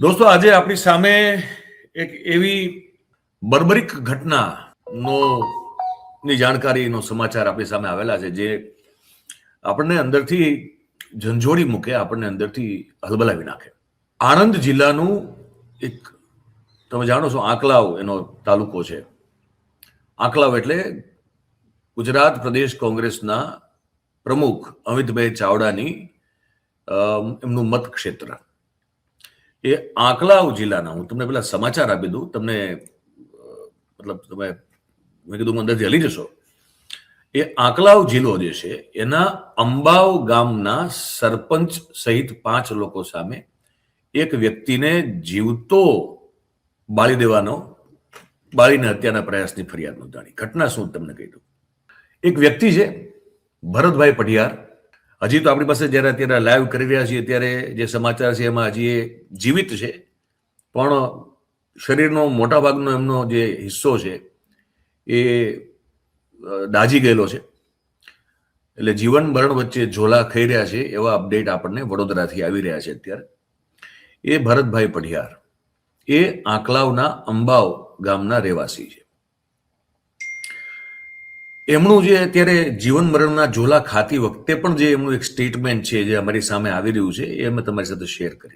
દોસ્તો, આજે આપણી સામે એક એવી બર્બરિક ઘટનાનો ની જાણકારીનો સમાચાર આપણી સામે આવેલા છે જે આપણને અંદરથી ઝંઝોડી મૂકે, આપણને અંદરથી હલબલાવી નાખે. આણંદ જિલ્લાનું એક, તમે જાણો છો, આંકલાવ એનો તાલુકો છે. આંકલાવ એટલે ગુજરાત પ્રદેશ કોંગ્રેસના પ્રમુખ અમિતભાઈ ચાવડાની એમનું મત ક્ષેત્ર. એ આંકલાવ જિલ્લાના, હું તમને પેલા સમાચાર આપી દઉં, તમને મતલબ તમે મેં કીધું અંદરથી હલી જશો. એ આંકલાવ જિલ્લો જે છે એના અંબાવ ગામના સરપંચ સહિત 5 લોકો સામે એક વ્યક્તિને જીવતો બાળીને હત્યાના પ્રયાસની ફરિયાદ નોંધાણી. ઘટના શું તમને કહી દઉં. એક વ્યક્તિ છે ભરતભાઈ પઢિયાર. હજી તો આપણી પાસે જ્યારે અત્યારે લાઈવ કરી રહ્યા છીએ ત્યારે જે સમાચાર છે એમાં હજી એ જીવિત છે, પણ શરીરનો મોટા ભાગનો એમનો જે હિસ્સો છે એ દાઝી ગયેલો છે. એટલે જીવન મરણ વચ્ચે ઝોલા ખાઈ રહ્યા છે એવા અપડેટ આપણને વડોદરાથી આવી રહ્યા છે અત્યારે. એ ભરતભાઈ પઢિયાર એ આંકલાવના અંબાવ ગામના રહેવાસી છે. એમનું જે અત્યારે જીવન મરણના ઝોલા ખાતી વખતે પણ જે એમનું એક સ્ટેટમેન્ટ છે જે અમારી સામે આવી રહ્યું છે એ અમે તમારી સાથે શેર કરી.